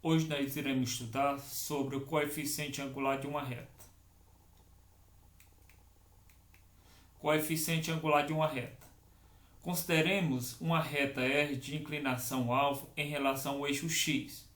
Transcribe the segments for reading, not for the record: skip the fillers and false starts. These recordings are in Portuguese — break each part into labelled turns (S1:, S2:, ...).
S1: Hoje nós iremos estudar sobre o coeficiente angular de uma reta. Coeficiente angular de uma reta. Consideremos uma reta R de inclinação alfa em relação ao eixo x.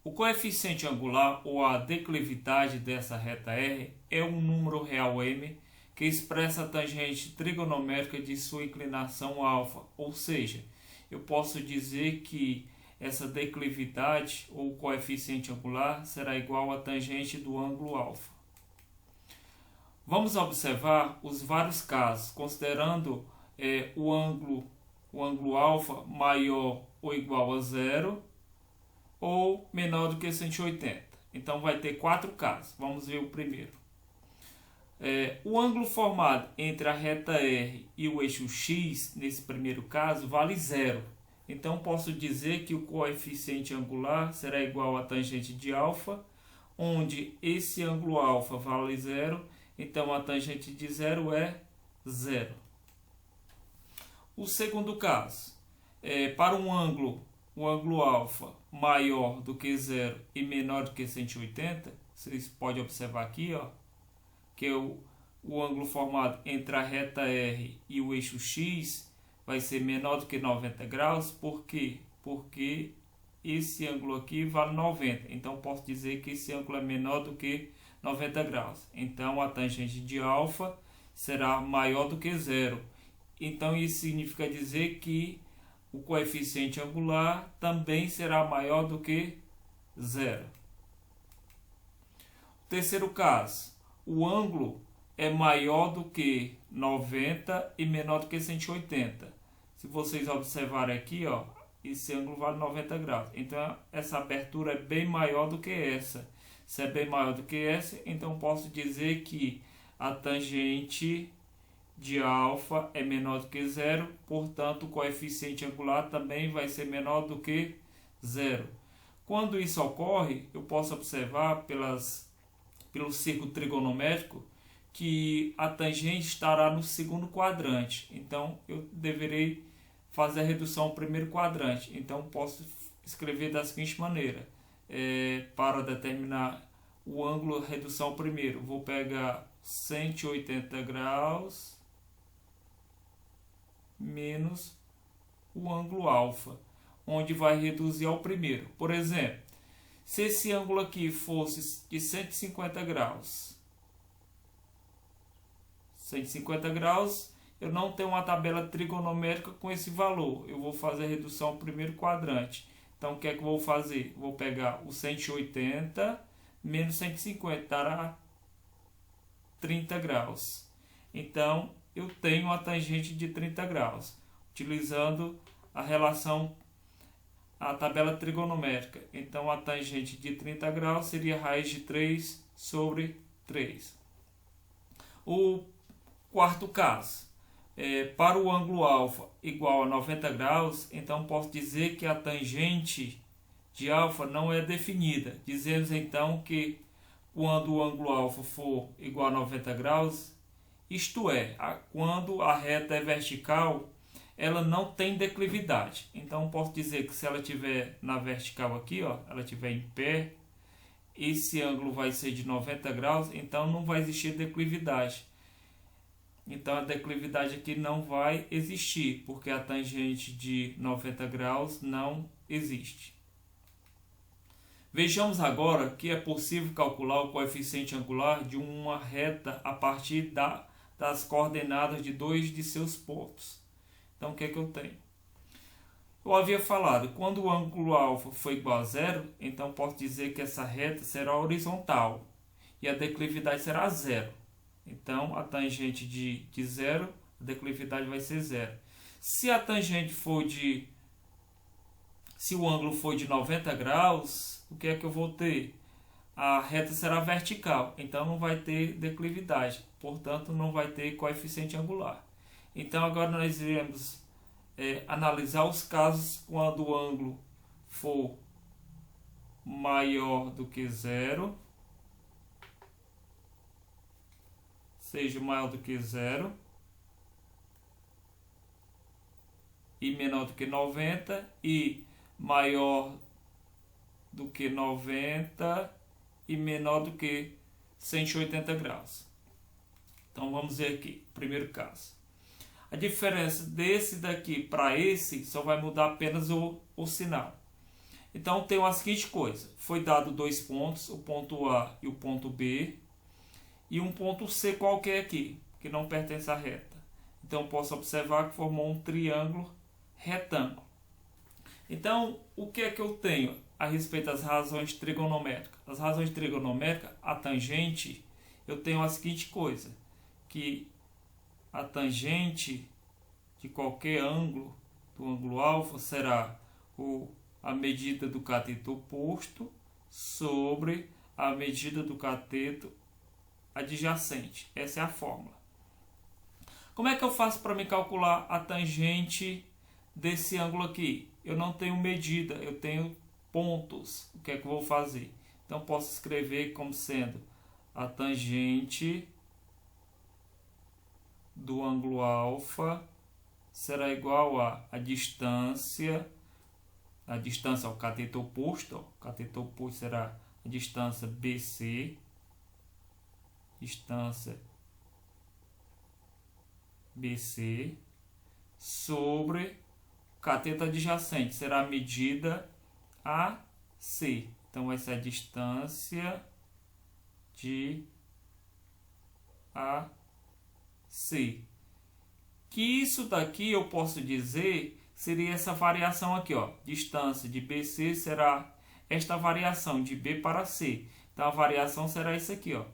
S1: O coeficiente angular ou a declividade dessa reta R é um número real m que expressa a tangente trigonométrica de sua inclinação alfa, ou seja, eu posso dizer que essa declividade ou coeficiente angular será igual à tangente do ângulo alfa. Vamos observar os vários casos, considerando o ângulo alfa maior ou igual a zero ou menor do que 180. Então vai ter quatro casos. Vamos ver o primeiro. O ângulo formado entre a reta R e o eixo x, nesse primeiro caso, vale zero. Então posso dizer que o coeficiente angular será igual à tangente de alfa, onde esse ângulo alfa vale zero, então a tangente de zero é zero. O segundo caso, para o ângulo alfa maior do que zero e menor do que 180, vocês podem observar aqui, que é o ângulo formado entre a reta R e o eixo x vai ser menor do que 90 graus. Por quê? Porque esse ângulo aqui vale 90. Então, posso dizer que esse ângulo é menor do que 90 graus. Então, a tangente de alfa será maior do que zero. Então, isso significa dizer que o coeficiente angular também será maior do que zero. Terceiro caso, o ângulo é maior do que 90 e menor do que 180. Se vocês observarem aqui, esse ângulo vale 90 graus. Então, essa abertura é bem maior do que essa. Se é bem maior do que essa, então posso dizer que a tangente de alfa é menor do que zero. Portanto, o coeficiente angular também vai ser menor do que zero. Quando isso ocorre, eu posso observar pelo círculo trigonométrico que a tangente estará no segundo quadrante. Então, eu deverei fazer a redução ao primeiro quadrante. Então, posso escrever da seguinte maneira. Para determinar o ângulo de redução ao primeiro, vou pegar 180 graus menos o ângulo alfa, onde vai reduzir ao primeiro. Por exemplo, se esse ângulo aqui fosse de 150 graus, eu não tenho uma tabela trigonométrica com esse valor. Eu vou fazer a redução ao primeiro quadrante. Então, o que é que eu vou fazer? Vou pegar o 180 menos 150, dará 30 graus. Então, eu tenho a tangente de 30 graus, utilizando a tabela trigonométrica. Então, a tangente de 30 graus seria raiz de 3 sobre 3. O quarto caso, para o ângulo alfa igual a 90 graus, então posso dizer que a tangente de alfa não é definida. Dizemos então que quando o ângulo alfa for igual a 90 graus, isto é, quando a reta é vertical, ela não tem declividade. Então posso dizer que se ela estiver na vertical aqui, ela estiver em pé, esse ângulo vai ser de 90 graus, então não vai existir declividade. Então a declividade aqui não vai existir, porque a tangente de 90 graus não existe. Vejamos agora que é possível calcular o coeficiente angular de uma reta a partir das coordenadas de dois de seus pontos. Então o que é que eu tenho? Eu havia falado, quando o ângulo alfa for igual a zero, então posso dizer que essa reta será horizontal e a declividade será zero. Então, a tangente de zero, a declividade vai ser zero. Se a tangente se o ângulo for de 90 graus, o que é que eu vou ter? A reta será vertical, então não vai ter declividade, portanto não vai ter coeficiente angular. Então agora nós iremos analisar os casos quando o ângulo for maior do que zero, seja maior do que zero e menor do que 90 e maior do que 90 e menor do que 180 graus. Então vamos ver aqui, primeiro caso. A diferença desse daqui para esse só vai mudar apenas o sinal. Então tem a seguinte coisa, foi dado dois pontos, o ponto A e o ponto B, e um ponto C qualquer aqui, que não pertence à reta. Então posso observar que formou um triângulo retângulo. Então o que é que eu tenho a respeito das razões trigonométricas? As razões trigonométricas, a tangente, eu tenho a seguinte coisa, que a tangente de qualquer ângulo, do ângulo alfa, será a medida do cateto oposto sobre a medida do cateto adjacente. Essa é a fórmula. Como é que eu faço para me calcular a tangente desse ângulo aqui? Eu não tenho medida, eu tenho pontos. O que é que eu vou fazer? Então posso escrever como sendo a tangente do ângulo alfa será igual a distância ao cateto oposto. O cateto oposto será a distância BC, sobre o cateto adjacente, será a medida AC. Então vai ser a distância de AC. Que isso daqui eu posso dizer seria essa variação aqui, ó. Distância de BC será esta variação de B para C. Então a variação será isso aqui, ó.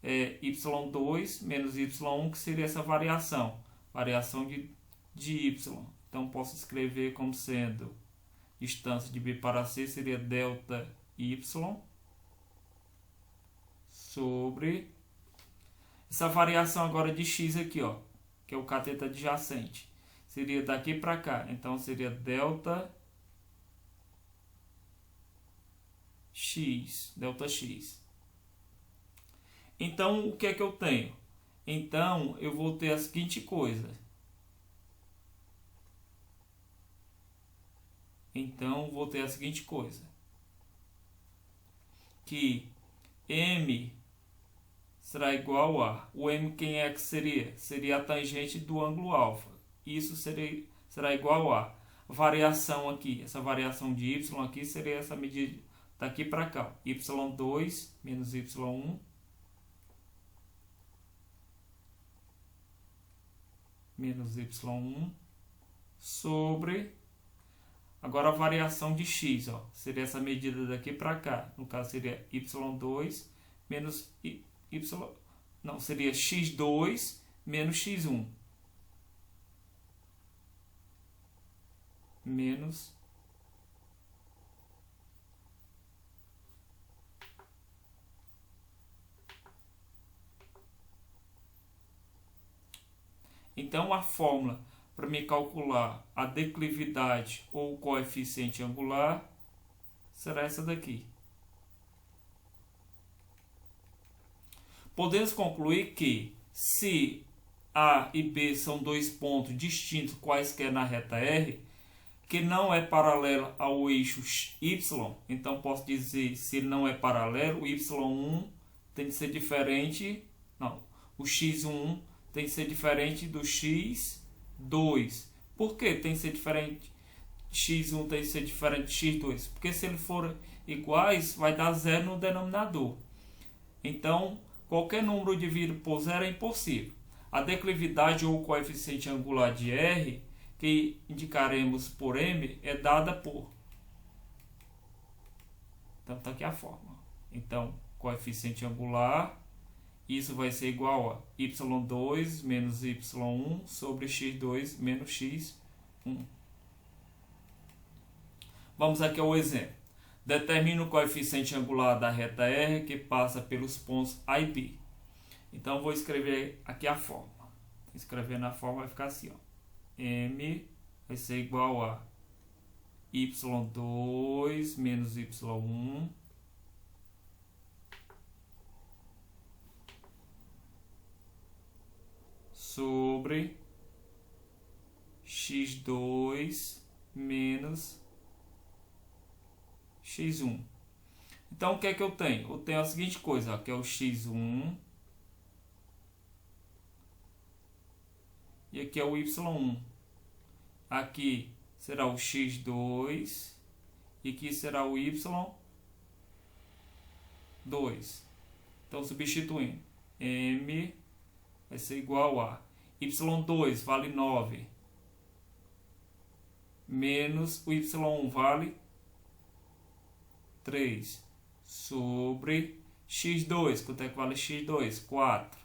S1: Y2 menos Y1, que seria essa variação de Y. Então posso escrever como sendo distância de B para C seria delta Y sobre essa variação agora de X aqui, ó, que é o cateto adjacente. Seria daqui para cá. Então seria delta X. Então, o que é que eu tenho? Então, eu vou ter a seguinte coisa. Que M será igual a... O M quem é que seria? Seria a tangente do ângulo alfa. Isso será igual a variação aqui. Essa variação de Y aqui seria essa medida daqui para cá. Y2 menos Y1 sobre... Agora a variação de X, ó, seria essa medida daqui para cá. No caso seria Y2 menos Y... Não, seria X2 menos X1. Então a fórmula para me calcular a declividade ou o coeficiente angular será essa daqui. Podemos concluir que se A e B são dois pontos distintos quaisquer na reta R, que não é paralelo ao eixo Y, então posso dizer, se ele não é paralelo, o Y1 tem que ser diferente, não, o X1 tem que ser diferente do X2. Por que tem que ser diferente? X1 tem que ser diferente de X2. Porque se eles forem iguais, vai dar zero no denominador. Então, qualquer número dividido por zero é impossível. A declividade ou o coeficiente angular de R, que indicaremos por M, é dada por... Então, está aqui a fórmula. Então, coeficiente angular... Isso vai ser igual a y2 menos y1 sobre x2 menos x1. Vamos aqui ao exemplo. Determine o coeficiente angular da reta R que passa pelos pontos A e B. Então, vou escrever aqui a fórmula. Escrevendo a fórmula vai ficar assim, ó. M vai ser igual a y2 menos y1 sobre x2 menos x1. Então, o que é que eu tenho? Eu tenho a seguinte coisa, ó, que é o x1 e aqui é o y1. Aqui será o x2 e aqui será o y2. Então, substituindo, m vai ser igual a y2 vale 9, menos o y1 vale 3, sobre x2, quanto é que vale x2? 4,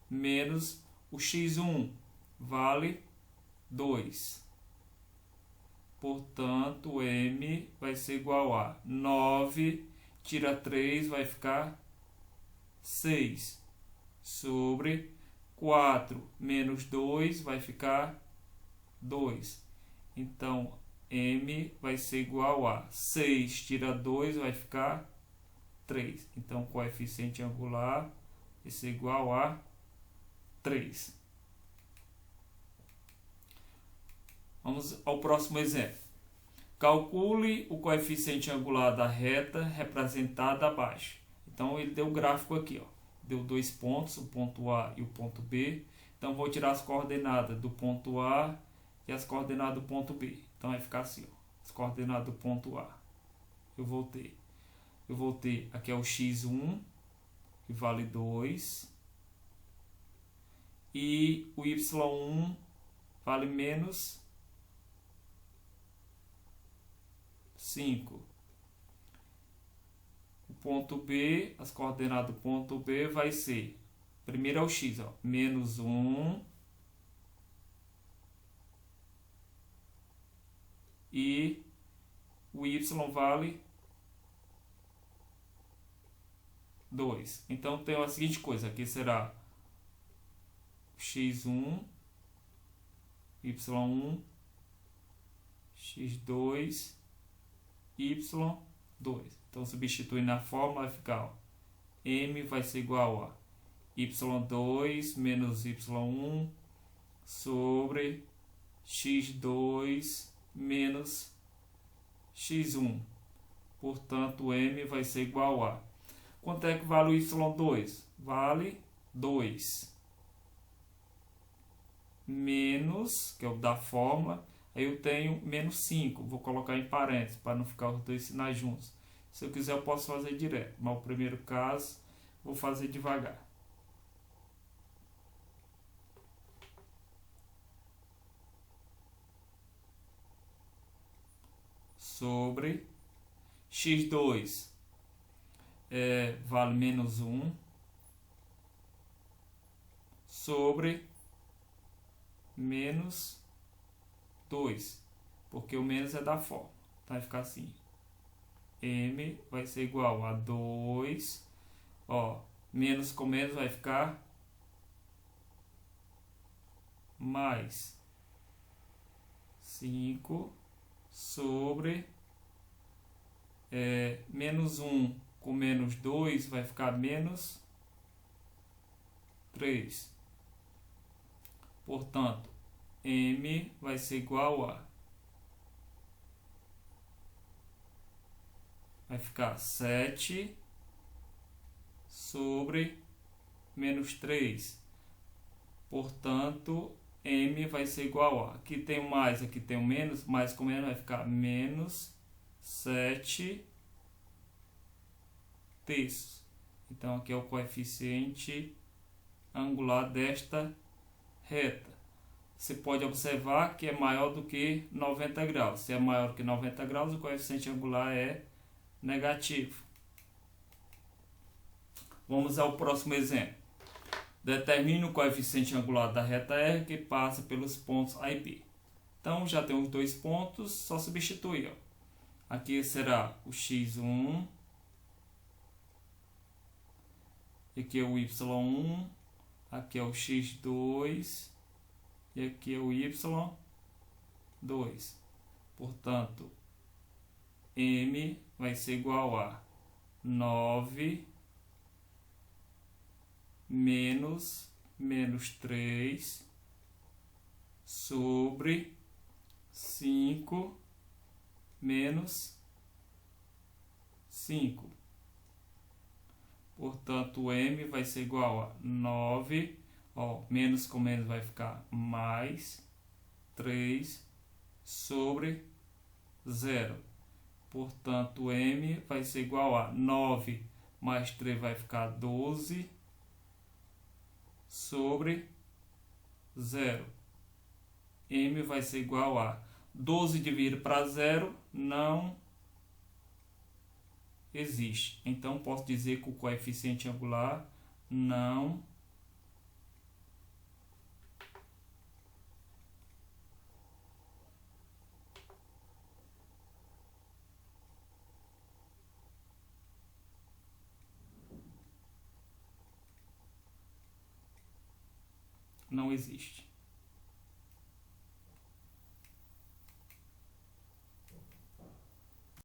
S1: menos o x1 vale 2. Portanto, m vai ser igual a 9, tira 3, vai ficar 6, sobre 4 menos 2 vai ficar 2. Então, m vai ser igual a 6, tira 2, vai ficar 3. Então, o coeficiente angular vai ser igual a 3. Vamos ao próximo exemplo. Calcule o coeficiente angular da reta representada abaixo. Então, ele deu o gráfico aqui, ó. Deu 2 pontos, o ponto A e o ponto B. Então, vou tirar as coordenadas do ponto A e as coordenadas do ponto B. Então, vai ficar assim, ó. As coordenadas do ponto A. Eu vou ter aqui é o x1, que vale 2. E o y1 vale menos 5. O ponto B, as coordenadas do ponto B vai ser, primeiro é o x, ó, menos 1 e o y vale 2. Então tem a seguinte coisa, aqui será x1, y1, x2, y2. Então, substituindo na fórmula, vai ficar, ó, m vai ser igual a y2 menos y1 sobre x2 menos x1. Portanto, m vai ser igual a... Quanto é que vale o y2? Vale 2. Menos, que é o da fórmula, aí eu tenho menos 5. Vou colocar em parênteses para não ficar os dois sinais juntos. Se eu quiser, eu posso fazer direto, mas o primeiro caso, vou fazer devagar. Sobre x2 vale menos 1 sobre menos 2, porque o menos é da fórmula. Então vai ficar assim, m vai ser igual a 2, ó, menos com menos vai ficar mais 5 sobre menos 1 com menos 2 vai ficar menos 3. Portanto, m vai ser igual a... vai ficar 7 sobre menos 3. Portanto, m vai ser igual a... aqui tem o mais, aqui tem o menos. Mais com menos vai ficar menos 7 terços. Então, aqui é o coeficiente angular desta reta. Você pode observar que é maior do que 90 graus. Se é maior do que 90 graus, o coeficiente angular é negativo. Vamos ao próximo exemplo. Determine o coeficiente angular da reta R que passa pelos pontos A e B. Então, já tem os dois pontos, só substituir, ó. Aqui será o x1, aqui é o y1, aqui é o x2 e aqui é o y2. Portanto, m vai ser igual a 9 menos 3 sobre 5 menos 5. Portanto, m vai ser igual a 9. Ó, menos com menos vai ficar mais 3 sobre 0. Portanto, m vai ser igual a 9 mais 3 vai ficar 12 sobre 0. M vai ser igual a 12 dividido para 0 não existe. Então, posso dizer que o coeficiente angular não existe.